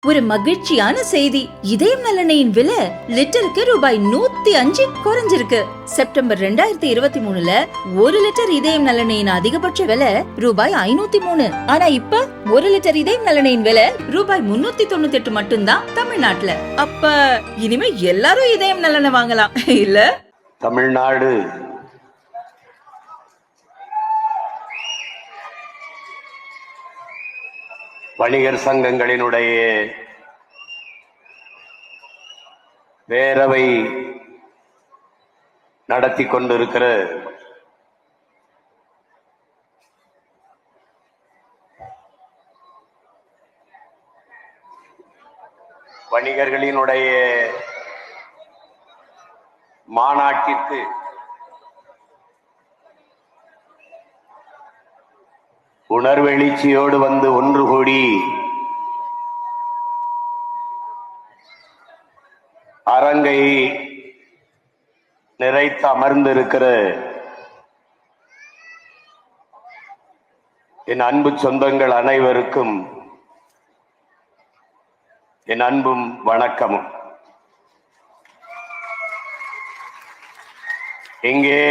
ஒரு மகிழ்ச்சியான செய்தி. இதயம் நலனையின் விலை லிட்டருக்கு ரூபாய் 105 குறைஞ்சிருக்கு. செப்டம்பர் 2023ல 1 லிட்டர் இதயம் நலனையின் அதிகபட்ச விலை ரூபாய் 503. ஆனா இப்ப 1 லிட்டர் இதயம் நலனையின் விலை ரூபாய் 398 மட்டும்தான் தமிழ்நாட்டுல. அப்ப இனிமே எல்லாரும் இதயம் நலனை வாங்கலாம் இல்ல? தமிழ்நாடு வணிகர் சங்கங்களினுடைய பேரவை நடத்தி கொண்டிருக்கிற வணிகர்களினுடைய மாநாட்டிற்கு உணர்வெழுச்சியோடு வந்து ஒன்று கூடி அரங்கை நிறைத்து அமர்ந்திருக்கிற என் அன்பு சொந்தங்கள் அனைவருக்கும் என் அன்பும் வணக்கமும். இங்கே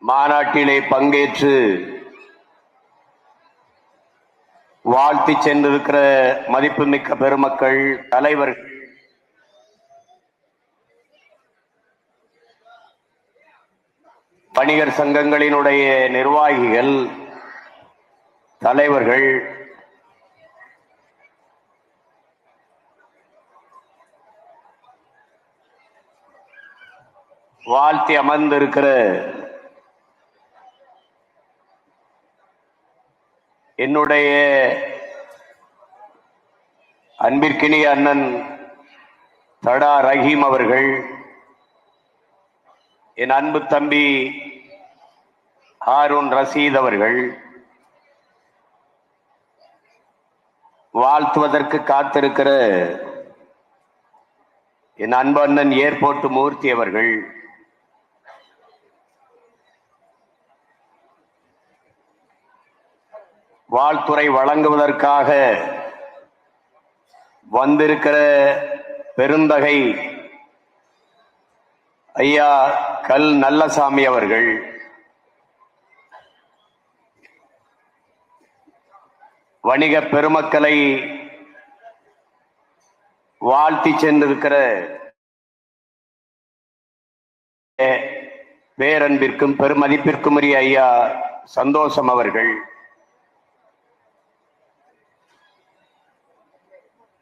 மாநாட்டிலே பங்கேற்று வாழ்த்தி சென்றிருக்கிற மதிப்புமிக்க பெருமக்கள், தலைவர்கள், வணிகர் சங்கங்களினுடைய நிர்வாகிகள், தலைவர்கள், வாழ்த்தி அமர்ந்திருக்கிற என்னுடைய அன்பிற்கினிய அண்ணன் தடா ரஹீம் அவர்கள், என் அன்பு தம்பி ஹாரூன் ரஷீத் அவர்கள், வாழ்த்துவதற்கு காத்திருக்கிற என் அன்பு அண்ணன் ஏர்போர்ட் மூர்த்தி அவர்கள், வாழ்த்துறை வழங்குவதற்காக வந்திருக்கிற பெருந்தகை ஐயா கல் நல்லசாமி அவர்கள், வணிக பெருமக்களை வாழ்த்தி சென்றிருக்கிற பேரன்பிற்கும் பெருமதிப்பிற்கும் உரிய ஐயா சந்தோஷம் அவர்கள்,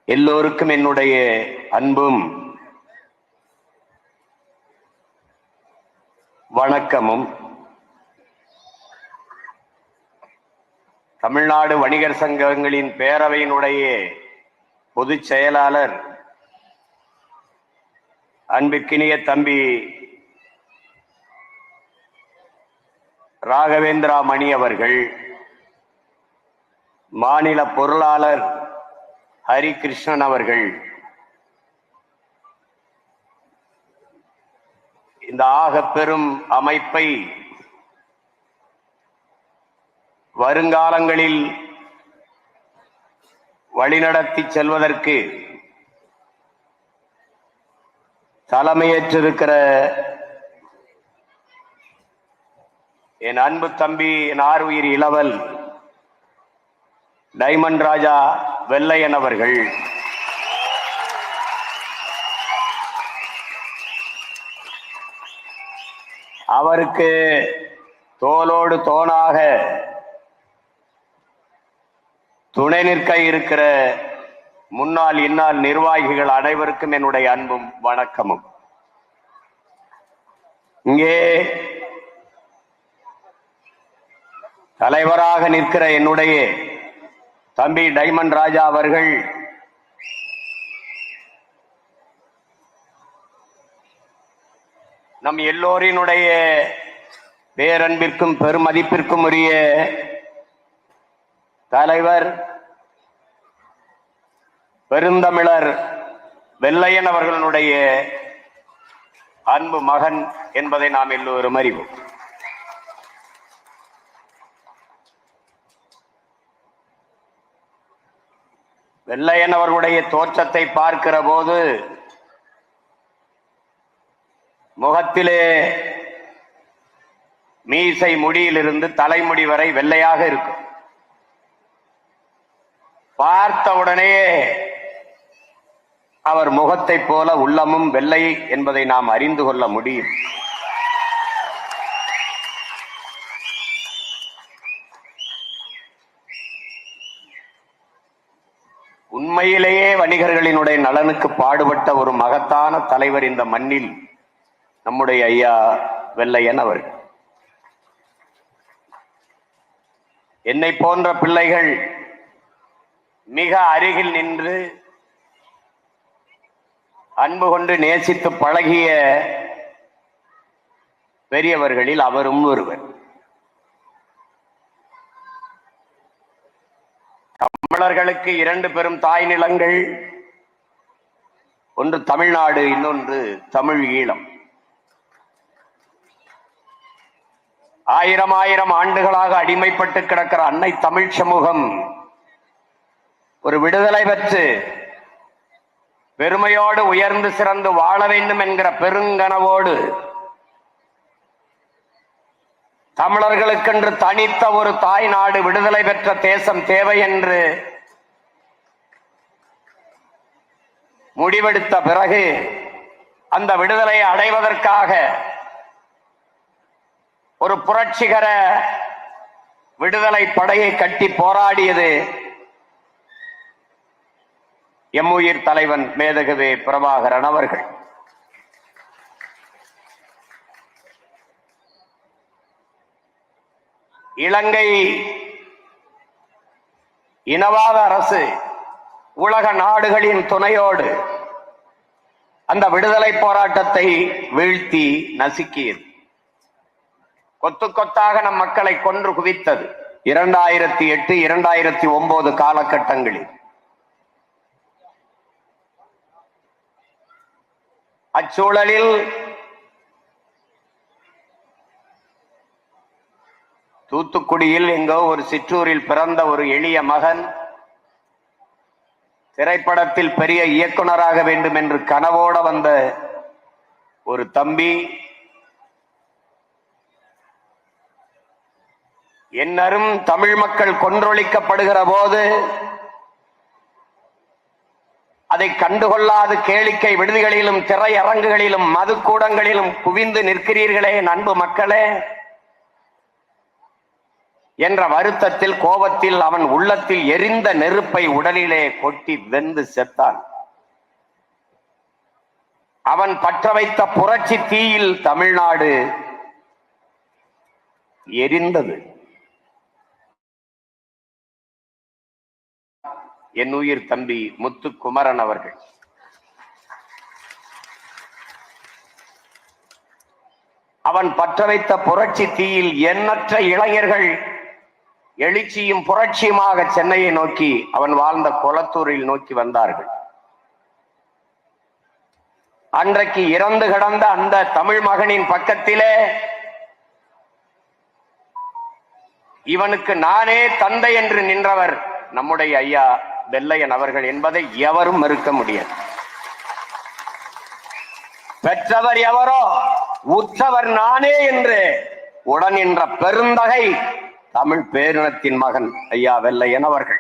எல்லோருக்கும் என்னுடைய அன்பும் வணக்கமும். தமிழ்நாடு வணிகர் சங்கங்களின் பேரவையினுடைய பொதுச் செயலாளர் அன்பிற்கினிய தம்பி ராகவேந்திரா மணி அவர்கள், மாநில பொருளாளர் ஹரிகிருஷ்ணன் அவர்கள், இந்த ஆகப்பெரும் அமைப்பை வருங்காலங்களில் வழிநடத்தி செல்வதற்கு தலைமையேற்றிருக்கிற என் அன்பு தம்பி, என் ஆருயிர் இளவல் டைமண்ட் ராஜா வெள்ளையன் அவர்கள், அவருக்கு தோளோடு தோளாக துணை நிற்க இருக்கிற முன்னாள் இந்நாள் நிர்வாகிகள் அனைவருக்கும் என்னுடைய அன்பும் வணக்கமும். இங்கே தலைவராக நிற்கிற என்னுடைய தம்பி டைமண்ட் ராஜா அவர்கள் நம் எல்லோரினுடைய பேரன்பிற்கும் பெருமதிப்பிற்கும் உரிய தலைவர் பெருந்தமிழர் வெள்ளையன் அவர்களுடைய அன்பு மகன் என்பதை நாம் எல்லோரும் அறிவோம். வெள்ளையன் அவர்களுடைய தோற்றத்தை பார்க்கிற போது முகத்திலே மீசை முடியிலிருந்து தலைமுடி வரை வெள்ளையாக இருக்கும். பார்த்தவுடனே அவர் முகத்தை போல உள்ளமும் வெள்ளை என்பதை நாம் அறிந்து கொள்ள முடியும். உண்மையிலேயே வணிகர்களினுடைய நலனுக்கு பாடுபட்ட ஒரு மகத்தான தலைவர் இந்த மண்ணில் நம்முடைய ஐயா வெள்ளையன் அவர்கள். என்னை போன்ற பிள்ளைகள் மிக அருகில் நின்று அன்பு கொண்டு நேசித்து பழகிய பெரியவர்களில் அவரும் ஒருவர். தமிழர்களுக்கு இரண்டு பெரும் தாய் நிலங்கள், ஒன்று தமிழ்நாடு, இன்னொன்று தமிழ் ஈழம். ஆயிரம் ஆயிரம் ஆண்டுகளாக அடிமைப்பட்டு கிடக்கிற அன்னை தமிழ் சமூகம் ஒரு விடுதலை பெற்று பெருமையோடு உயர்ந்து சிறந்து வாழ வேண்டும் என்கிற பெருங்கனவோடு தமிழர்களுக்கென்று தனித்த ஒரு தாய் நாடு, விடுதலை பெற்ற தேசம் தேவை என்று முடிவெடுத்த பிறகு அந்த விடுதலையை அடைவதற்காக ஒரு புரட்சிகர விடுதலை படையை கட்டி போராடியது எம்முயிர் தலைவன் மேதகவே பிரபாகரன் அவர்கள். இலங்கை இனவாத அரசு உலக நாடுகளின் துணையோடு அந்த விடுதலை போராட்டத்தை வீழ்த்தி நசுக்கியது. கொத்து கொத்தாக நம் மக்களை கொன்று குவித்தது 2008, 2009 காலகட்டங்களில். அச்சூழலில் தூத்துக்குடியில் எங்கோ ஒரு சிற்றூரில் பிறந்த ஒரு எளிய மகன் திரைப்படத்தில் பெரிய இயக்குனராக வேண்டும் என்று கனவோட வந்த ஒரு தம்பி என்னரும் தமிழ் மக்கள் கொன்றொழிக்கப்படுகிற போது அதை கண்டுகொள்ளாது கேளிக்கை விடுதிகளிலும் திரையரங்குகளிலும் மதுக்கூடங்களிலும் குவிந்து நிற்கிறீர்களே அன்பு மக்களே என்ற வருத்தத்தில், கோபத்தில் அவன் உள்ளத்தில் எரிந்த நெருப்பை உடலிலே கொட்டி வெந்து செத்தான். அவன் பற்ற வைத்த புரட்சி தீயில் தமிழ்நாடு எரிந்தது. என் உயிர் தம்பி முத்துக்குமரன் அவர்கள். அவன் பற்ற வைத்த புரட்சி தீயில் எண்ணற்ற இளைஞர்கள் எழுச்சியும் புரட்சியுமாக சென்னையை நோக்கி, அவன் வாழ்ந்த கொளத்தூரில் நோக்கி வந்தார்கள். அன்றைக்கு இறந்து கிடந்த அந்த தமிழ் மகனின் பக்கத்திலே இவனுக்கு நானே தந்தை என்று நின்றவர் நம்முடைய ஐயா வெள்ளையன் அவர்கள் என்பதை எவரும் மறுக்க முடியாது. பெற்றவர் எவரோ உற்றவர் நானே என்று உடன் நின்ற பெருந்தகை தமிழ் பேரினத்தின் மகன் ஐயா வெள்ளையன் அவர்கள்.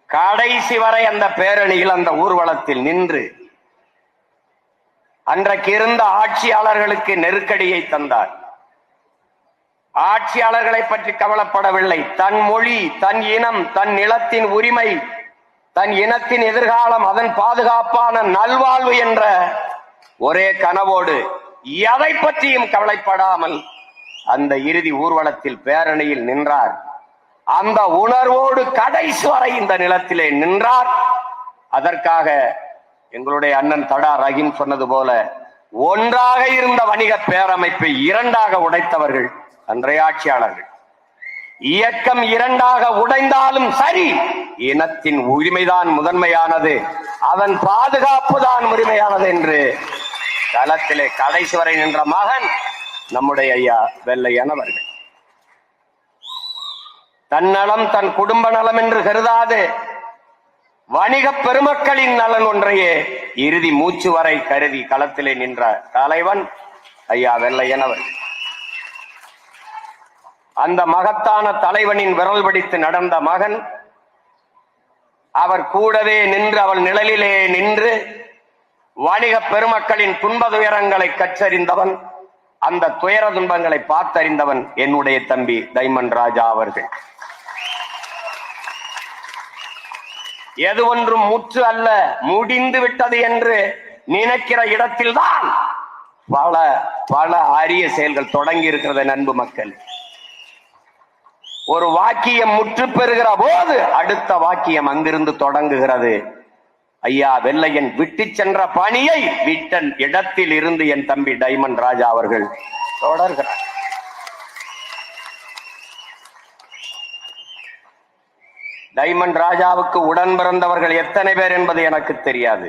கடைசி வரை அந்த பேரணியில், அந்த ஊர்வலத்தில் நின்று அன்றைக்கு இருந்த ஆட்சியாளர்களுக்கு நெருக்கடியை தந்தார். ஆட்சியாளர்களை பற்றி கவலைப்படவில்லை. தன் மொழி, தன் இனம், தன் நிலத்தின் உரிமை, தன் இனத்தின் எதிர்காலம், அதன் பாதுகாப்பான நல்வாழ்வு என்ற ஒரே கனவோடு எதை பற்றியும் கவலைப்படாமல் அந்த இறுதி ஊர்வலத்தில் பேரணியில் நின்றார். அந்த உணர்வோடு கடைசி வரை இந்த நிலத்திலே நின்றார். அதற்காக எங்களுடைய அண்ணன் தடா ரஹீம் சொன்னது போல ஒன்றாக இருந்த வணிக பேரமைப்பை இரண்டாக உடைத்தவர்கள் அன்றைய ஆட்சியாளர்கள். இயக்கம் இரண்டாக உடைந்தாலும் சரி, இனத்தின் உரிமைதான் முதன்மையானது, அதன் பாதுகாப்பு தான் உரிமையானது என்று களத்திலே கடைசி வரை நின்ற மகன் நம்முடைய ஐயா வெள்ளையன் அவர்கள். தன்னலம் தன் குடும்ப நலம் என்று கருதாது வணிக பெருமக்களின் நலன் ஒன்றையே இறுதி மூச்சு வரை கருதி களத்திலே நின்ற தலைவன் ஐயா வெள்ளையன் அவர். அந்த மகத்தான தலைவனின் விரல் பிடித்து நடந்த மகன், அவர் கூடவே நின்று அவள் நிழலிலே நின்று வணிக பெருமக்களின் துன்ப துயரங்களை கற்றறிந்தவன், அந்த துயர துன்பங்களை பார்த்தறிந்தவன் என்னுடைய தம்பி டைமண்ட் ராஜா அவர்கள். எது ஒன்றும் முற்று அல்ல, முடிந்து விட்டது என்று நினைக்கிற இடத்தில்தான் பல பல அரிய செயல்கள் தொடங்கி இருக்கிறது. அன்பு மக்கள், ஒரு வாக்கியம் முற்று பெறுகிற போது அடுத்த வாக்கியம் அங்கிருந்து தொடங்குகிறது. ஐயா வெள்ளையன் விட்டு சென்ற பணியை விட்ட இடத்தில் இருந்து என் தம்பி டைமண்ட் ராஜா அவர்கள் தொடர்கிறார். டைமண்ட் ராஜாவுக்கு உடன் பிறந்தவர்கள் எத்தனை பேர் என்பது எனக்கு தெரியாது.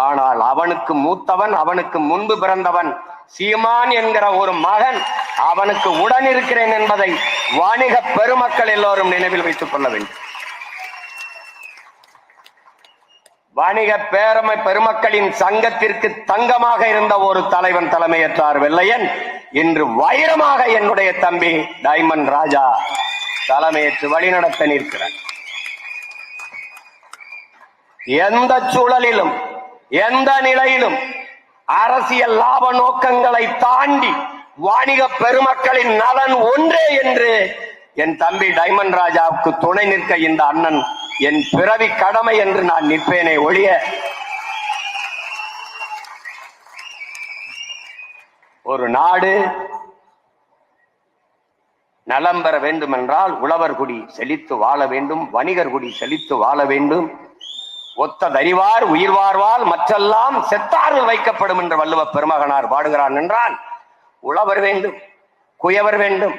ஆனால் அவனுக்கு மூத்தவன், அவனுக்கு முன்பு பிறந்தவன் சீமான் என்கிற ஒரு மகன் அவனுக்கு உடன் இருக்கிறேன் என்பதை வணிக பெருமக்கள் எல்லோரும் நினைவில் வைத்துக் கொள்ள வேண்டும். வணிக பேரமை பெருமக்களின் சங்கத்திற்கு தங்கமாக இருந்த ஒரு தலைவன் தலைமையேற்றார் வெள்ளையன். இன்று வைரமாக என்னுடைய தம்பி டைமண்ட் ராஜா தலைமையேற்று வழிநடத்த நிற்கிறார். எந்த சூழலிலும் எந்த நிலையிலும் அரசியல் லாப நோக்கங்களை தாண்டி வணிக பெருமக்களின் நலன் ஒன்றே என்று என் தம்பி டைமண்ட் ராஜாவுக்கு துணை நிற்க இந்த அண்ணன் என் பிறவி கடமை என்று நான் நிற்பேனே ஒழிய ஒரு நாடு நலம் பெற வேண்டும் என்றால் உழவர் குடி செழித்து வாழ வேண்டும், வணிகர் குடி செழித்து வாழ வேண்டும். ஒத்ததறிவார் உயிர் வாழ்வால் மற்றெல்லாம் செத்தார்கள் வைக்கப்படும் என்று வள்ளுவ பெருமகனார் பாடுகிறான் என்றால் உழவர் வேண்டும், குயவர் வேண்டும்,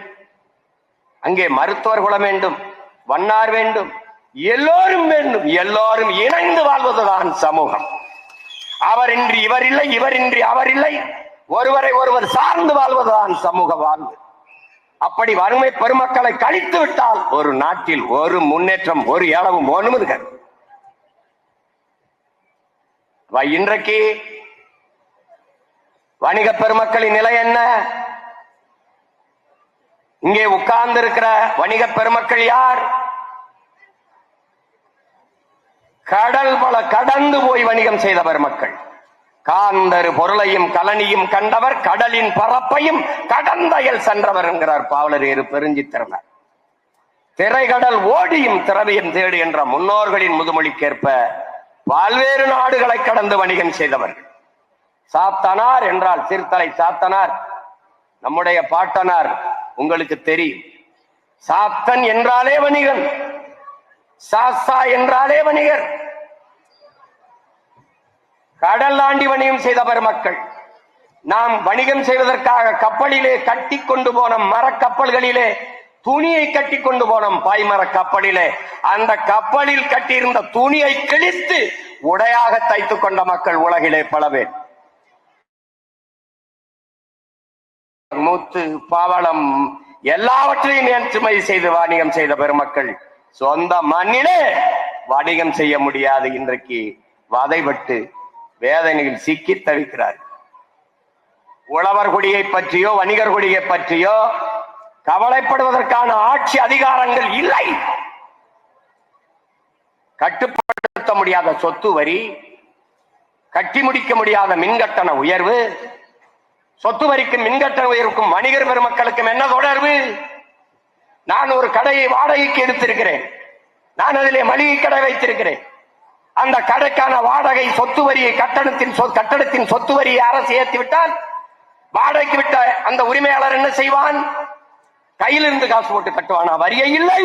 அங்கே மருத்துவர் குலம் வேண்டும், வண்ணார் வேண்டும், எல்லோரும் வேண்டும். எல்லோரும் இணைந்து வாழ்வதுதான் சமூகம். அவரின்றி இவர் இல்லை, இவரின்றி அவர் இல்லை, ஒருவரை ஒருவர் சார்ந்து வாழ்வதுதான் சமூக வாழ்வு. அப்படி வறுமை பெருமக்களை கழித்து விட்டால் ஒரு நாட்டில் ஒரு முன்னேற்றம் ஒரு ஏளவும் ஒண்ணும் இருக்காது. இன்றைக்கு வணிக பெருமக்களின் நிலை என்ன? இங்கே உட்கார்ந்து இருக்கிற வணிக பெருமக்கள் யார்? கடல் பல கடந்து போய் வணிகம் செய்த பெருமக்கள். காந்தரு பொருளையும் கலனியும் கண்டவர், கடலின் பரப்பையும் கடந்தயல் சென்றவர் என்கிறார் பாவலர் ஏறு பெருஞ்சித்திரனார். திரைகடல் ஓடியும் திரவியம் தேடு என்ற முன்னோர்களின் முதுமொழிக்கேற்ப பல்வேறு நாடுகளை கடந்து வணிகம் செய்தவர்கள். சாத்தனார் என்றால் சிறுத்தலை சாத்தனார் நம்முடைய பாட்டனார், உங்களுக்கு தெரியும். சாத்தன் என்றாலே வணிகன், சாஸ்தா என்றாலே வணிகர். கடல் தாண்டி வணிகம் செய்த பெருமக்கள். நாம் வணிகம் செய்வதற்காக கப்பலிலே கட்டி கொண்டு போன மரக்கப்பல்களிலே துணியை கட்டி கொண்டு போனோம். பாய்மர கப்பலிலே அந்த கப்பலில் கட்டியிருந்த துணியை கிழித்து உடையாக தைத்துக் கொண்ட மக்கள் உலகிலே பல பேர். மூத்து பாவளம் எல்லாவற்றையும் ஏற்றுமதி செய்து வணிகம் செய்த பெருமக்கள் சொந்த மண்ணிலே வணிகம் செய்ய முடியாது. இன்றைக்கு வதைபட்டு வேதனையில் சிக்கி தவிக்கிறார். உழவர் குடியை பற்றியோ வணிகர் குடியை பற்றியோ கவலைப்படுவதற்கான ஆட்சி அதிகாரங்கள் இல்லை. கட்டுப்படுத்த முடியாத சொத்து வரி, கட்டி முடிக்க முடியாத மின்கட்டண உயர்வு, சொத்து வரிக்கும் மின்கட்டண உயர்வுக்கும் வணிகர் பெருமக்களுக்கும் என்ன தொடர்பு? நான் ஒரு கடையை வாடகைக்கு எடுத்திருக்கிறேன், நான் அதிலே மளிகை கடை வைத்திருக்கிறேன். அந்த கடைக்கான வாடகை சொத்து வரியை கட்டடத்தின் சொத்து வரியை அரசு ஏற்றிவிட்டால் வாடகைக்கு விட்ட அந்த உரிமையாளர் என்ன செய்வான்? கையிலிருந்து காசு போட்டு கட்டுவானா? வரியை இல்லை,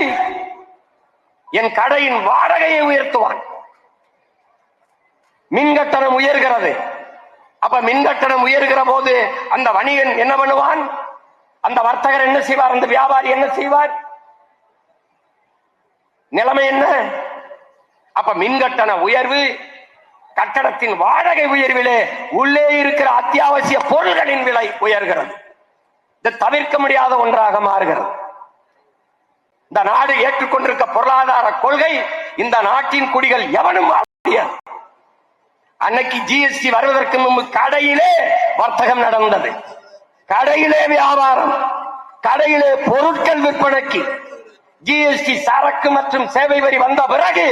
என் கடையின் வாடகையை உயர்த்துவான். மின்கட்டணம் உயர்கிறது. அப்ப மின்கட்டணம் உயர்கிற போது அந்த வணிகன் என்ன பண்ணுவான்? அந்த வர்த்தகர் என்ன செய்வார்? அந்த வியாபாரி என்ன செய்வார்? நிலைமை என்ன? அப்ப மின்கட்டண உயர்வு, கட்டடத்தின் வாடகை உயர்விலே உள்ளே இருக்கிற அத்தியாவசிய பொருள்களின் விலை உயர்கிறது. இது தவிர்க்க முடியாத ஒன்றாக மாறுகிறது. இந்த நாடு ஏற்றுக்கொண்டிருக்க பொருளாதார கொள்கை இந்த நாட்டின் குடிகள் எவனும் வாழ முடியாது. அன்னைக்கு ஜிஎஸ்டி வருவதற்கு முன்பு கடையிலே வர்த்தகம் நடந்தது, கடையிலே வியாபாரம், கடையிலே பொருட்கள் விற்பனைக்கு. ஜிஎஸ்டி சரக்கு மற்றும் சேவை வரி வந்த பிறகு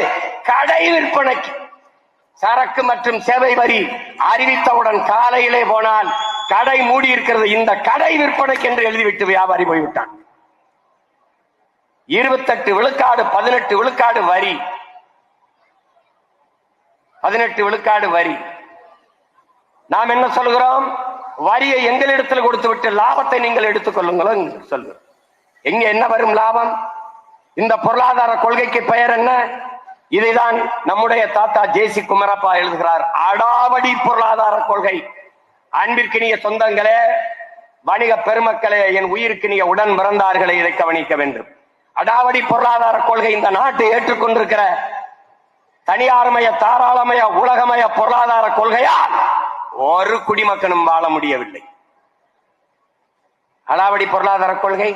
கடை விற்பனைக்கு. சரக்கு மற்றும் சேவை வரி அறிவித்தவுடன் காலையிலே போனால் கடை மூடி இருக்கிறது, இந்த கடை விற்பனைக்கு என்று எழுதிவிட்டு வியாபாரி போய்விட்டான். 28 விழுக்காடு 18 விழுக்காடு வரி, 18 விழுக்காடு வரி. நாம் என்ன சொல்கிறோம்? வரியை எங்களிடத்தில் கொடுத்து விட்டு லாபத்தை நீங்கள் எடுத்துக் கொள்ளுங்கள் சொல்கிறோம். எங்க என்ன வரும் லாபம்? இந்த பொருளாதார கொள்கைக்கு பெயர் என்ன? இதைதான் நம்முடைய தாத்தா ஜேசி குமரப்பா எழுதுகிறார், அடாவடி பொருளாதார கொள்கை. அன்பிற்கினிய சொந்தங்களே, வணிக பெருமக்களே, என் உயிருக்கினிய உடன் பிறந்தார்களே, இதை கவனிக்க வேண்டும். அடாவடி பொருளாதார கொள்கை இந்த நாட்டை ஏற்றுக்கொண்டிருக்கிற தனியார்மய தாராளமய உலகமய பொருளாதார கொள்கையால் ஒரு குடிமக்கனும் வாழ முடியவில்லை. அடாவடி பொருளாதார கொள்கை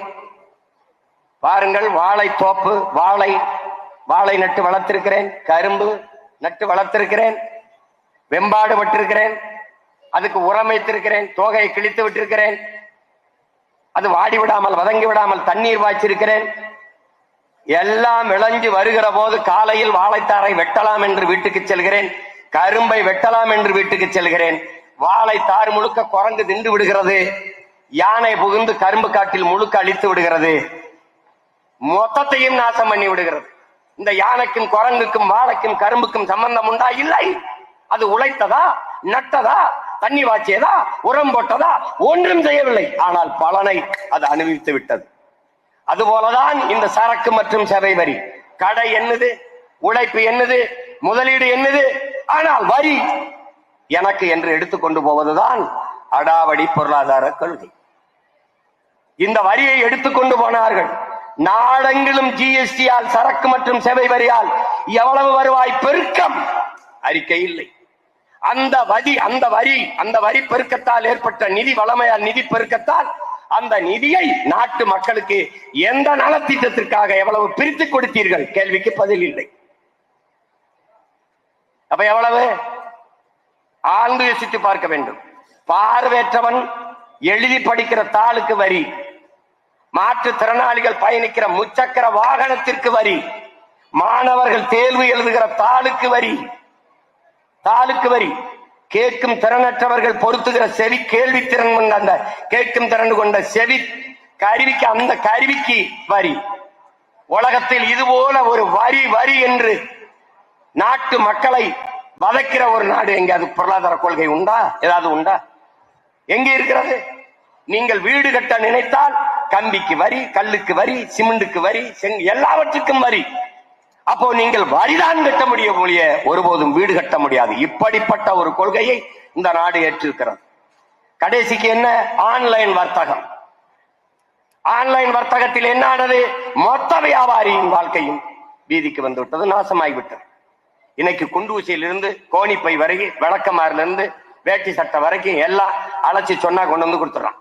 பாருங்கள். வாழை தோப்பு, வாழை நட்டு வளர்த்திருக்கிறேன், கரும்பு நட்டு வளர்த்திருக்கிறேன், வெம்பாடு பட்டிருக்கிறேன், அதுக்கு உரம் வைத்திருக்கிறேன், தோகையை கிழித்து விட்டிருக்கிறேன், அது வாடி விடாமல் வதங்கி விடாமல் தண்ணீர் வாய்ச்சிருக்கிறேன். எல்லாம் விளைஞ்சு வருகிற போது காலையில் வாழைத்தாரை வெட்டலாம் என்று வீட்டுக்கு செல்கிறேன், கரும்பை வெட்டலாம் என்று வீட்டுக்கு செல்கிறேன். வாழைத்தார் முழுக்க குரங்கு தின்று விடுகிறது, யானை புகுந்து கரும்பு காட்டில் முழுக்க அழித்து விடுகிறது, மொத்தத்தையும் நாசம் பண்ணி விடுகிறது. இந்த யானைக்கும் குரங்குக்கும் வாழைக்கும் கரும்புக்கும் சம்பந்தம் உண்டா? இல்லை. அது உழைத்ததா, நட்டதா, தண்ணி வாய்ச்சியதா, உரம் போட்டதா? ஒன்றும் செய்யவில்லை. ஆனால் பலனை அது அனுபவித்து விட்டது. அதுபோலதான் இந்த சரக்கு மற்றும் சேவை வரி. கடை என்னது, உழைப்பு என்னது, முதலீடு என்னது, ஆனால் வரி எனக்கு என்று எடுத்துக்கொண்டு போவதுதான் அடாவடி பொருளாதார கொள்கை. இந்த வரியை எடுத்துக்கொண்டு போனார்கள். நாடெங்கிலும் ஜிஎஸ்டியால் சரக்கு மற்றும் சேவை வரியால் எவ்வளவு வருவாய் பெருக்கம் அறிக்கை இல்லை. அந்த வரி பெருக்கத்தால் ஏற்பட்ட நிதி வளமையால் நிதி பெருக்கத்தால் அந்த நிதியை நாட்டு மக்களுக்கு எந்த நலத்திட்டத்திற்காக எவ்வளவு பிரித்து கொடுத்தீர்கள் கேள்விக்கு பதில் இல்லை. அப்ப எவ்வளவு ஆழ்ந்து யோசித்து பார்க்க வேண்டும். பார்வையற்றவன் எழுதி படிக்கிற தாளுக்கு வரி, மாற்றுத்திறனாளிகள் பயணிக்கிற முச்சக்கர வாகனத்திற்கு வரி, மாணவர்கள் தேர்வு எழுதுகிற தாளுக்கு வரி, கேட்கும் திறனற்றவர்கள் பொருத்துகிற செவி கேள்வி திறன் கொண்ட அந்த கேட்கும் திறன் கொண்ட செவி கருவிக்கு அந்த கருவிக்கு வரி. உலகத்தில் இதுபோல ஒரு வரி என்று நாட்டு மக்களை வதைக்கிற ஒரு நாடு எங்கேயாவது பொருளாதார கொள்கை உண்டா? ஏதாவது உண்டா? எங்கே இருக்கிறது? நீங்கள் வீடு கட்ட நினைத்தால் கம்பிக்கு வரி, கல்லுக்கு வரி, சிமெண்டுக்கு வரி, எல்லாவற்றுக்கும் வரி. அப்போ நீங்கள் வரிதான் கட்ட முடிய ஒருபோதும் வீடு கட்ட முடியாது. இப்படிப்பட்ட ஒரு கொள்கையை இந்த நாடு ஏற்றிருக்கிறது. கடைசிக்கு என்ன? ஆன்லைன் வர்த்தகம். ஆன்லைன் வர்த்தகத்தில் என்ன ஆனது? மொத்த வியாபாரியின் வாழ்க்கையும் வீதிக்கு வந்து விட்டது, நாசமாகிவிட்டது. இன்னைக்கு குண்டூசியிலிருந்து கோணிப்பை வரைக்கும், விளக்கமாறிலிருந்து வேட்டி சட்டை வரைக்கும் எல்லாம் அழைச்சி சொன்னா கொண்டு வந்து கொடுத்துறான்.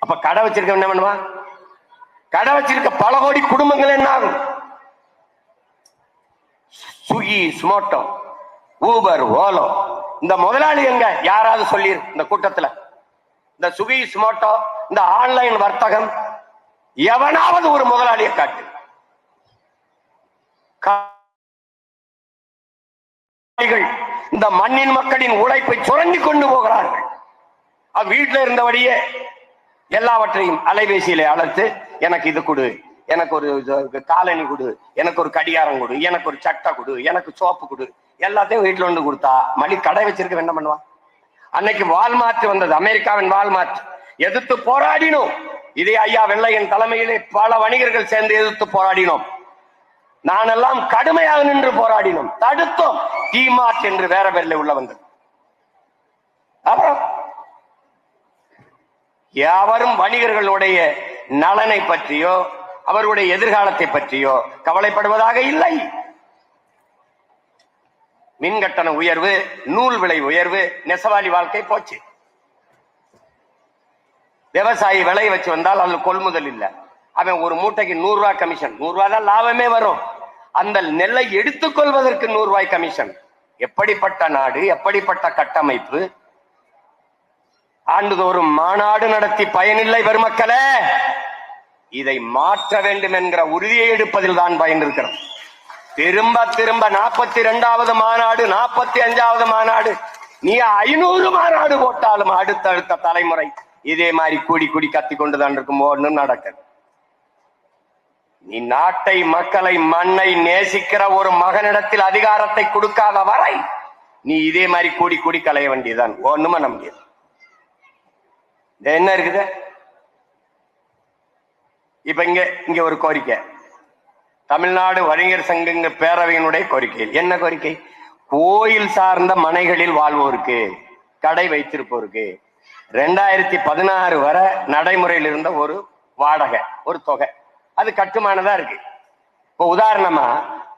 அப்ப கடை வச்சிருக்க என்ன பண்ணுவான்? கடை வச்சிருக்க பல கோடி குடும்பங்கள் என்ன ஆகும்? சுகி, சுமோட்டோ, ஊபர், ஓலோ, இந்த முதலாளி எங்க? யாராவது சொல்லி இந்த கூட்டத்துல இந்த சுகி, சுமோட்டோ, இந்த ஆன்லைன் வர்த்தகம் எவனாவது ஒரு முதலாளியை காட்டு. இந்த மண்ணின் மக்களின் உழைப்பை சுரண்டி கொண்டு போகிறார்கள். வீட்டில் இருந்தபடியே எல்லாவற்றையும் அலைபேசியில அழைத்து, எனக்கு இது கொடு, எனக்கு ஒரு காலனி கொடு, எனக்கு ஒரு கடிகாரம் கொடு, எனக்கு ஒரு சட்டை கொடு, எனக்கு சோப்பு கொடு, எல்லாத்தையும் வீட்டுல வந்து கொடுத்தா மணி கடை வச்சிருக்க என்ன பண்ணுவான்? அன்னைக்கு வால்மார்ட் வந்தது, அமெரிக்காவின் வால்மார்ட். எதிர்த்து போராடினோம். இதே ஐயா வெள்ளையன் தலைமையிலே பல வணிகர்கள் சேர்ந்து எதிர்த்து போராடினோம். நானெல்லாம் கடுமையாக நின்று போராடினோம், தடுத்தோம். டிமார்ட் என்று வேற பேர்ல உள்ள வந்தது. அப்புறம் யாவரும் வணிகர்களுடைய நலனை பற்றியோ அவருடைய எதிர்காலத்தை பற்றியோ கவலைப்படுவதாக இல்லை. மின் கட்டண உயர்வு, நூல் விலை உயர்வு, நெசவாளி வாழ்க்கை போச்சு. விவசாயி விலை வச்சு வந்தால் அதுல கொள்முதல் இல்லை. அவன் ஒரு மூட்டைக்கு 100 ரூபாய் கமிஷன், 100 ரூபாய் தான் லாபமே வரும். அந்த நெல்லை எடுத்துக்கொள்வதற்கு 100 ரூபாய் கமிஷன். எப்படிப்பட்ட நாடு, எப்படிப்பட்ட கட்டமைப்பு! ஆண்டுதோறும் மாநாடு நடத்தி பயனில்லை பெருமக்களே. இதை மாற்ற வேண்டும் என்கிற உறுதியை எடுப்பதில் தான் பயன் இருக்கிறோம். திரும்ப திரும்ப 42வது மாநாடு, 45வது மாநாடு, நீ 500 மாநாடு போட்டாலும் அடுத்தடுத்த தலைமுறை இதே மாதிரி கூடி கூடி கத்தி கொண்டுதான் இருக்கும். ஒன்றும் நடக்குது. நீ நாட்டை, மக்களை, மண்ணை நேசிக்கிற ஒரு மகனிடத்தில் அதிகாரத்தை கொடுக்காத வரை நீ இதே மாதிரி கூடி கூடி கலைய வேண்டியதுதான். ஒண்ணும் பண்ண முடியாது. என்ன இருக்குது இப்ப இங்க ஒரு கோரிக்கை, தமிழ்நாடு வணிகர் சங்க பேரவையினுடைய கோரிக்கை. என்ன கோரிக்கை? கோயில் சார்ந்த மனைகளில் வாழ்வோருக்கு, கடை வைத்திருப்போருக்கு 2016 வரை நடைமுறையில் இருந்த ஒரு வாடகை, ஒரு தொகை, அது கட்டுமானதா இருக்கு. இப்போ உதாரணமா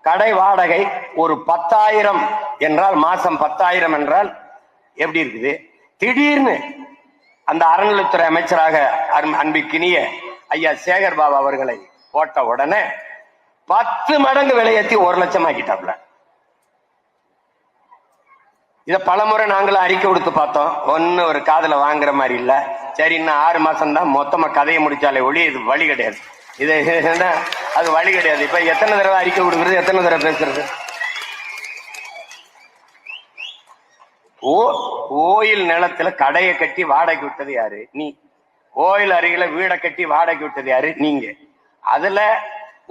கடை வாடகை ஒரு 10,000 என்றால், மாசம் 10,000 என்றால் எப்படி இருக்குது? திடீர்னு அந்த அறநிலைத்துறை அமைச்சராக அன்பிக்கினிய ஐயா சேகர் பாபு அவர்களை போட்ட உடனே 10 மடங்கு விலையேற்றி 1 லட்சம் ஆக்கிட்டாப்ல. இத பலமுறை நாங்களும் அறிக்கை கொடுத்து பார்த்தோம். ஒன்னு ஒரு காதுல வாங்குற மாதிரி இல்ல. சரி, இன்னும் 6 மாசம் தான், மொத்தமா கதையை முடிச்சாலே ஒளி இது வழி கிடையாது. இது அது வழி கிடையாது. இப்ப எத்தனை தடவை அறிக்கை கொடுக்கறது, எத்தனை தடவை பேசுறது? கோயில் நிலத்துல கடையை கட்டி வாடகை விட்டது யாரு? நீ. கோயில் அருகில வீடை கட்டி வாடகை விட்டது யாரு? நீங்க. அதுல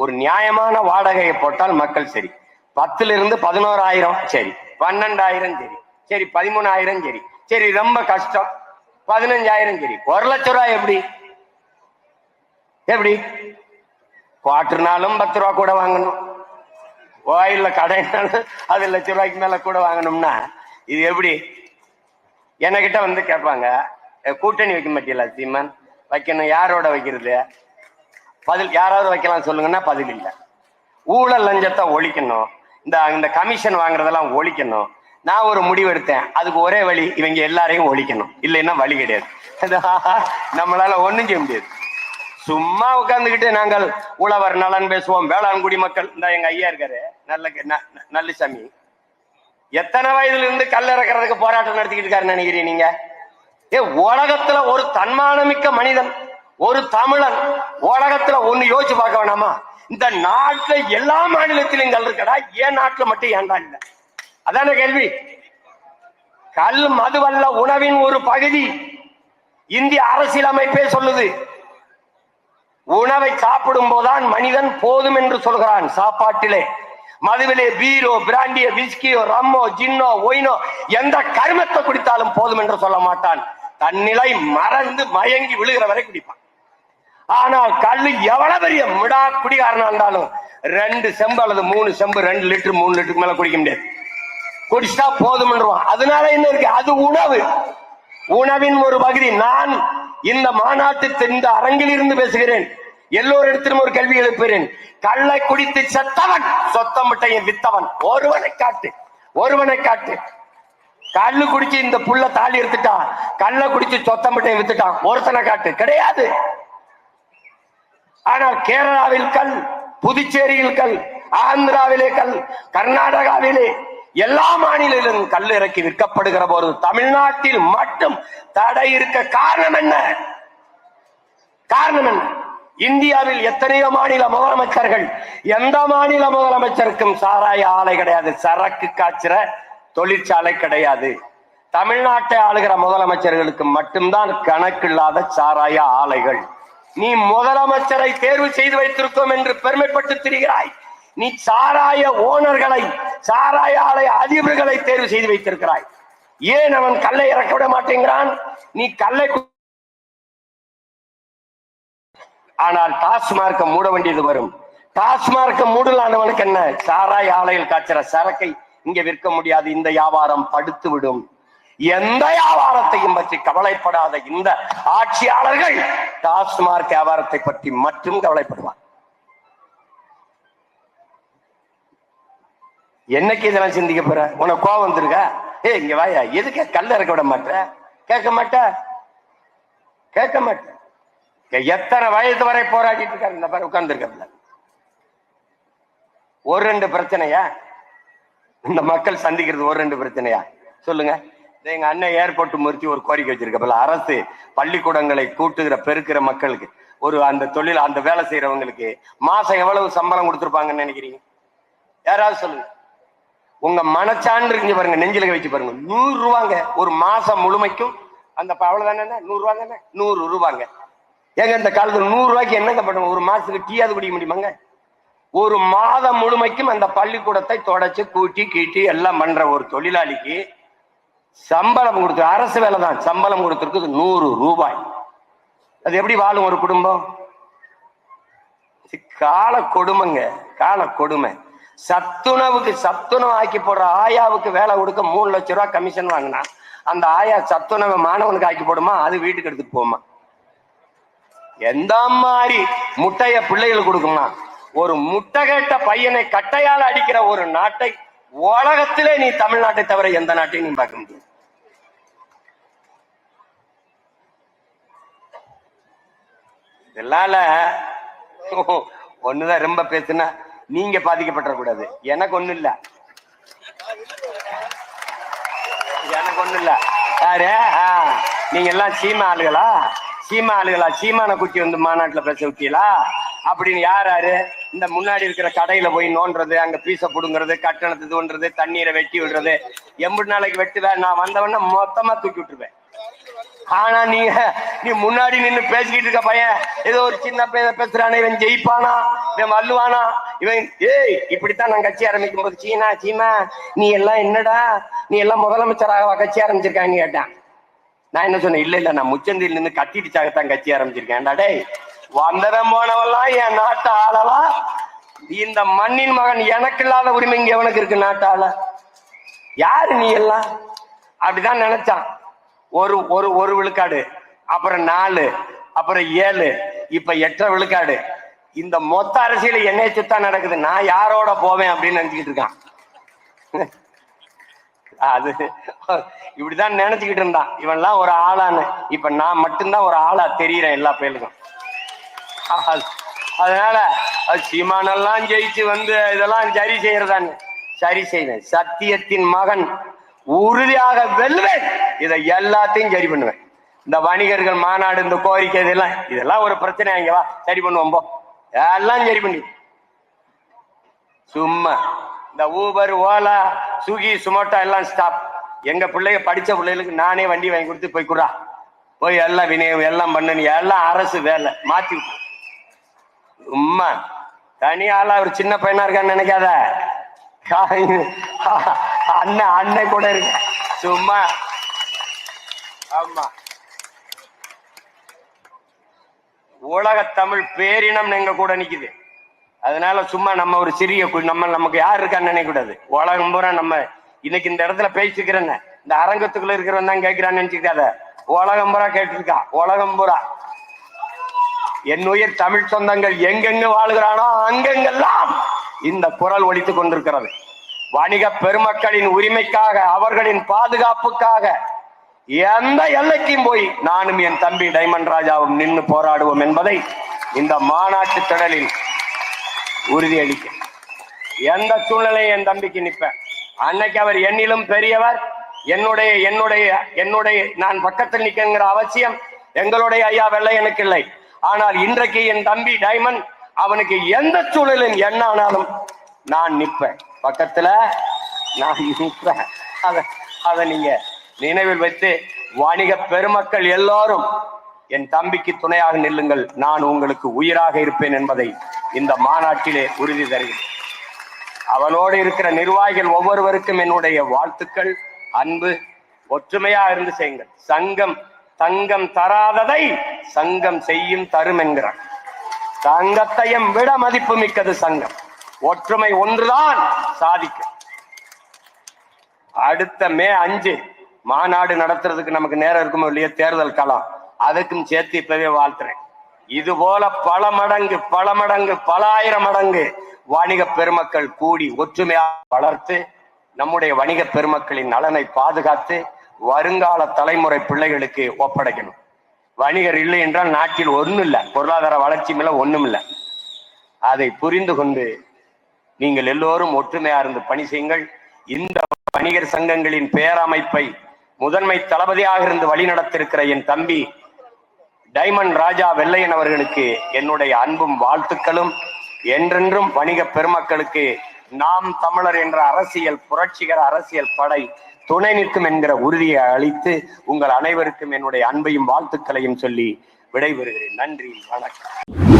ஒரு நியாயமான வாடகையை போட்டால் மக்கள் சரி. 10ல இருந்து 11,000 சரி, 12,000 சரி, சரி 13,000 சரி, சரி ரொம்ப கஷ்டம் 15,000 சரி, 1 லட்சம் ரூபாய் எப்படி? எப்படி? குவார்டர்னாலும் 10 ரூபா கூட வாங்கணும், கோயில்ல கடைனாலும் அது 1 லட்சம் ரூபாய்க்கு மேல கூட வாங்கணும்னா இது எப்படி? என்கிட்ட வந்து கேட்பாங்க, கூட்டணி வைக்க மாட்டீங்களா சீமான்? வைக்கணும். யாரோட வைக்கிறது? பதில் யாராவது வைக்கலாம் சொல்லுங்கன்னா பதில் இல்லை. ஊழல் லஞ்சத்தை ஒழிக்கணும், இந்த கமிஷன் வாங்குறதெல்லாம் ஒழிக்கணும். நான் ஒரு முடிவு எடுத்தேன், அதுக்கு ஒரே வழி, இவங்க எல்லாரையும் ஒழிக்கணும், இல்லைன்னா வழி கிடையாது. நம்மளால ஒண்ணும் செய்ய முடியாது. சும்மா உட்கார்ந்துக்கிட்டு நாங்கள் உழவர் நலன் பேசுவோம், வேளாண் குடிமக்கள். இந்த எங்க ஐயா இருக்காரு நல்லசாமி, எத்தனை வயதுல இருந்து கல் இறக்கிறதுக்கு போராட்டம் நடத்திக்கிட்டு இருக்காருன்னு நினைக்கிறீங்க நீங்க? உலகத்துல ஒரு தன்மானமிக்க மனிதன், ஒரு தமிழன் உலகத்துல ஒண்ணு யோசிச்சு பார்க்க வேணாமா? இந்த நாட்டுல எல்லா மாநிலத்திலும் கல் இருக்கடா, ஏன் நாட்டுல மட்டும் ஏன்டா இல்ல? அதான கேள்வி. கல் மதுவல்ல, உணவின் ஒரு பகுதி. இந்திய அரசியலமைப்பே சொல்லுது, உணவை சாப்பிடும் போதுதான் மனிதன் போதும் என்று சொல்கிறான். சாப்பாட்டிலே, மதுவிலே, பீரோ, பிராண்டியோ, விஸ்கியோ, ரம்மோ, ஜின்னோ, ஒயினோ, எந்த கருமத்தை குடித்தாலும் போதும் என்று சொல்ல மாட்டான். தன்னிலை மறந்து மயங்கி விழுகிற வரை குடிப்பான். ஆனால் கல்லு எவ்வளவு பெரிய மிடா குடிகாரனா இருந்தாலும் 2 செம்பு அல்லது 3 செம்பு, 2 லிட்டர் 3 லிட்டருக்கு மேல குடிக்க முடியாது. குடிச்சா போதும். அதனால என்ன இருக்கு? அது உணவு, உணவின் ஒரு பகுதி. நான் இந்த மாநாட்டு இந்த அரங்கில் இருந்து பேசுகிறேன். எல்லோரிடத்திலும் ஒரு கேள்வி எழுப்புகிறேன். கள்ளை குடித்து செத்தவன் சொத்தமிட்டையை வித்தவன் ஒருவனை காட்டு, ஒருவனை காட்டு. கல்லு குடிச்சு இந்த புள்ள தாலி எடுத்துட்டான், கள்ள குடிச்சு சொத்தமிட்டையை வித்துட்டான், ஒருத்தனை காட்டு. கிடையாது. ஆனால் கேரளாவில் கல், புதுச்சேரியில் கல், ஆந்திராவிலே கல், கர்நாடகாவிலே எல்லா மாநிலத்திலும் கல் இறக்கி விற்கப்படுகிற போது தமிழ்நாட்டில் மட்டும் தடை இருக்க காரணம் என்ன? காரணம் என்ன? இந்தியாவில் எத்தனையோ மாநில முதலமைச்சர்கள், எந்த மாநில முதலமைச்சருக்கும் சாராய ஆலை கிடையாது, சரக்கு காய்ச்சுற தொழிற்சாலை கிடையாது. தமிழ்நாட்டை ஆளுகிற முதலமைச்சர்களுக்கு மட்டும்தான் கணக்கில்லாத சாராய ஆலைகள். நீ முதலமைச்சரை தேர்வு செய்து வைத்திருக்கோம் என்று பெருமைப்பட்டு திரிகிறாய். நீ சாராய ஓனர்களை, சாராய ஆலை அதிபர்களை தேர்வு செய்து வைத்திருக்கிறாய். ஏன் அவன் கல்லை இறக்க விட மாட்டேங்கிறான்? நீ கல்லை, ஆனால் டாஸ்மார்க்க மூட வேண்டியது வரும். டாஸ்மார்க்க மூடலானவனுக்கு என்ன? சாராய ஆலையில் காய்ச்சற சரக்கை இங்க விற்க முடியாது, இந்த வியாபாரம் படுத்து விடும். எந்த வியாபாரத்தையும் பற்றி கவலைப்படாத இந்த ஆட்சியாளர்கள் டாஸ்மார்க் வியாபாரத்தை பற்றி மட்டும் கவலைப்படுவார். என்னைக்கு இதெல்லாம் சிந்திக்க போற? உனக்கு கோவம் வந்திருக்கா? இங்க வாயா, எதுக்கு கல்ல இறக்க விட மாட்ட? கேட்க மாட்ட, கேட்க மாட்ட. எத்தனை வயது வரை போராடிட்டு இருக்காரு இந்த பேர் உட்கார்ந்து இருக்கிறதுல. ஒரு ரெண்டு பிரச்சனையா இந்த மக்கள் சந்திக்கிறது? ஒரு ரெண்டு பிரச்சனையா சொல்லுங்க. எங்க அண்ணன் ஏர்போர்ட் முறிச்சு ஒரு கோரிக்கை வச்சிருக்கப்பல, அரசு பள்ளிக்கூடங்களை கூட்டுகிற பெருக்கிற மக்களுக்கு, ஒரு அந்த தொழில் அந்த வேலை செய்யறவங்களுக்கு மாசம் எவ்வளவு சம்பளம் கொடுத்துருப்பாங்கன்னு நினைக்கிறீங்க? யாராவது சொல்லுங்க. உங்க மனச்சான்று இங்க பாருங்க, நெஞ்சில வச்சு பாருங்க. 100 ரூபாங்க ஒரு மாசம் முழுமைக்கும். அந்த அவ்வளவுதானே, 100 ரூபாங்க, 100 ரூபாங்க. ஏங்க இந்த காலத்துல 100 ரூபாய்க்கு என்னங்க பண்ணுவோம்? ஒரு மாசத்துக்கு டீயாவது குடிக்க முடியுமாங்க? ஒரு மாதம் முழுமைக்கும் அந்த பள்ளிக்கூடத்தை தொடச்சு கூட்டி கீட்டி எல்லாம் பண்ற ஒரு தொழிலாளிக்கு சம்பளம் கொடுத்து, அரசு வேலை தான், சம்பளம் கொடுத்துருக்கு 100 ரூபாய். அது எப்படி வாழும் ஒரு குடும்பம்? கால கொடுமைங்க, கால கொடுமை. சத்துணவுக்கு சத்துணவு ஆக்கி போடுற ஆயாவுக்கு வேலை கொடுக்க 3 லட்சம் ரூபாய் கமிஷன் வாங்கினா அந்த ஆயா சத்துணவு மாணவனுக்கு ஆக்கி போடுமா? அது வீட்டுக்கு எடுத்துட்டு போமா? எந்த மாதிரி முட்டைய பிள்ளைகளுக்கு கொடுக்குமா? ஒரு முட்டை கேட்ட பையனை கட்டையால் அடிக்கிற ஒரு நாட்டை உலகத்திலே நீ தமிழ்நாட்டை தவிர எந்த நாட்டையும் நீ பார்க்க முடியும். இதனால ஒண்ணுதான் ரொம்ப பேசுனா நீங்க பாதிக்கப்பட்ட கூடாது. எனக்கு ஒண்ணு இல்ல, எனக்கு ஒண்ணு இல்ல. யாரு நீங்க எல்லாம் சீமா ஆளுகளா? சீமா ஆளுகளா? சீமான குட்டி வந்து மாநாட்டுல பேச விட்டீங்களா அப்படின்னு? யாரு இந்த முன்னாடி இருக்கிற கடையில போய் நோண்டுறது, அங்க பீச புடுங்கிறது, கட்டணத்தை தோன்றது, தண்ணீரை வெட்டி விடுறது, 80 நாளைக்கு வெட்டுவேன். நான் வந்தவன மொத்தமா தூக்கி விட்டுருவேன். ஆனா நீ முன்னாடி நின்று பேசிக்கிட்டு இருக்க பையன் ஏதோ ஒரு சின்ன பேசுறானே, இவன் ஜெயிப்பானா, இவன் வல்லுவானா, இவன் ஏய் இப்படித்தான் நான் கட்சி ஆரம்பிக்கும் போது சீமா நீ எல்லாம் என்னடா, நீ எல்லாம் முதலமைச்சராக கட்சி ஆரம்பிச்சிருக்கான்னு கேட்டான். நான் என்ன சொன்னேன்? இல்ல நான் முச்சந்தியில் நின்று கட்டிடுச்சாகத்தான் கட்சி ஆரம்பிச்சிருக்கேன். டே வந்தவன் போனவெல்லாம் என் நாட்டு ஆளவா? இந்த மண்ணின் மகன் எனக்கு இல்லாத உரிமை இங்க எவனுக்கு இருக்கு நாட்டாள? யாரு நீ எல்லாம்? அப்படிதான் நினைச்சான். ஒரு ஒரு ஒரு விழுக்காடு, அப்புறம் 4, அப்புறம் 7, இப்ப 8 விழுக்காடு. இந்த மொத்த அரசியல் என்னைய சுத்தா நடக்குது. நான் யாரோட போவேன் அப்படின்னு நினைச்சுக்கிட்டு இருக்கான். அது இப்படிதான் நினைச்சுக்கிட்டு இருந்தான். இவன்லாம் ஒரு ஆளான்னு. இப்ப நான் மட்டும்தான் ஒரு ஆளா தெரியுறேன் எல்லா பேருக்கும். அதனால சீமானெல்லாம் ஜெயிச்சு வந்து இதெல்லாம் சரி செய்யறதான்னு சரி செய்வேன். சத்தியத்தின் மகன் உறுதியாக வெல்வேன். இதை எல்லாத்தையும் சரி பண்ணுவேன். இந்த வணிகர்கள் மாநாடு, இந்த கோரிக்கை, இதெல்லாம் ஒரு பிரச்சனை. அங்க வா சரி பண்ணுவோம் போ, எல்லாம் சரி பண்ணி. சும்மா இந்த ஊபர், ஓலா, சுகி, சுமோட்டோ எல்லாம் ஸ்டாப். எங்க பிள்ளைங்க படிச்ச பிள்ளைகளுக்கு நானே வண்டி வாங்கி கொடுத்து போய் குடா, போய் எல்லாம் விநியோகம் எல்லாம் பண்ணு, எல்லாம் அரசு வேலை மாத்தி விட்டு. சும்மா தனியால ஒரு சின்ன பையனா இருக்கான்னு நினைக்காத. அண்ணன் கூட இருக்கு சும்மா. ஆமா, உலக தமிழ் பேரினம் எங்க கூட நிக்குது. அதனால சும்மா நம்ம ஒரு சிறிய நமக்கு யார் இருக்கான்னு நினைக்க கூடாது. உலகம் பூரா நம்ம இன்னைக்கு இந்த இடத்துல பேசிக்கிறேன்னு இந்த அரங்கத்துக்குள்ள இருக்கிறவன் தான் கேட்கிறான்னு நினைச்சுக்காத. உலகம் பூரா கேட்டிருக்கா. உலகம் பூரா என் உயிர் தமிழ் சொந்தங்கள் எங்கெங்க வாழ்கிறானோ அங்கெங்கெல்லாம் இந்த குரல் ஒலித்துக் கொண்டிருக்கிறது. வணிக பெருமக்களின் உரிமைக்காக, அவர்களின் பாதுகாப்புக்காக எந்த எல்லைக்கும் போய் நானும் என் தம்பி டைமண்ட் ராஜாவும் நின்று போராடுவோம் என்பதை இந்த மாநாட்டு திடலில் உறுதியளிக்க. எந்த சூழ்நிலையும் என் தம்பிக்கு நிற்பேன். அன்னைக்கு அவர் என்னிலும் பெரியவர். என்னுடைய நான் பக்கத்தில் நிற்கிற அவசியம் எங்களுடைய ஐயா வெள்ளையனுக்கு இல்லை. ஆனால் இன்றைக்கு என் தம்பி டைமண்ட், அவனுக்கு எந்த சூழலில் என்ன ஆனாலும் நான் நிற்பேன், பக்கத்துல நான் நிற்பேன். அதை நீங்க நினைவில் வைத்து வணிக பெருமக்கள் எல்லாரும் என் தம்பிக்கு துணையாக நில்லுங்கள். நான் உங்களுக்கு உயிராக இருப்பேன் என்பதை இந்த மாநாட்டிலே உறுதி தருகிறேன். அவனோடு இருக்கிற நிர்வாகிகள் ஒவ்வொருவருக்கும் என்னுடைய வாழ்த்துக்கள், அன்பு. ஒற்றுமையா இருந்து செய்யுங்கள். சங்கம் தங்கம் தராததை சங்கம் செய்யும் தரும் என்கிறார். தங்கத்தையும் விட மதிப்பு மிக்கது சங்கம். ஒற்றுமை ஒன்றுதான் சாதிக்கும். அடுத்த மே 5 மாநாடு நடத்துறதுக்கு நமக்கு நேரம் இருக்குமோ இல்லையா, தேர்தல் காலம், அதுக்கும் சேர்த்து இப்பவே வாழ்த்துறேன். இது போல பல மடங்கு பல ஆயிரம் மடங்கு வணிக பெருமக்கள் கூடி ஒற்றுமையா வளர்த்து நம்முடைய வணிக பெருமக்களின் நலனை பாதுகாத்து வருங்கால தலைமுறை பிள்ளைகளுக்கு ஒப்படைக்கணும். வணிகர் இல்லை என்றால் நாட்டில் ஒண்ணும் இல்லை, பொருளாதார வளர்ச்சியும் இல்லை, ஒண்ணும் இல்லை. அதை புரிந்து கொண்டு நீங்கள் எல்லோரும் ஒற்றுமையா இருந்து பணி செய்யுங்கள். இந்த வணிகர் சங்கங்களின் பேரமைப்பை முதன்மை தளபதியாக இருந்து வழிநடத்திருக்கிற என் தம்பி டைமண்ட் ராஜா வெள்ளையன் அவர்களுக்கு என்னுடைய அன்பும் வாழ்த்துக்களும். என்றென்றும் வணிக பெருமக்களுக்கு நாம் தமிழர் என்ற அரசியல் புரட்சிகர அரசியல் படை துணை நிற்கும் என்கிற உறுதியை அளித்து உங்கள் அனைவருக்கும் என்னுடைய அன்பையும் வாழ்த்துக்களையும் சொல்லி விடைபெறுகிறேன். நன்றி, வணக்கம்.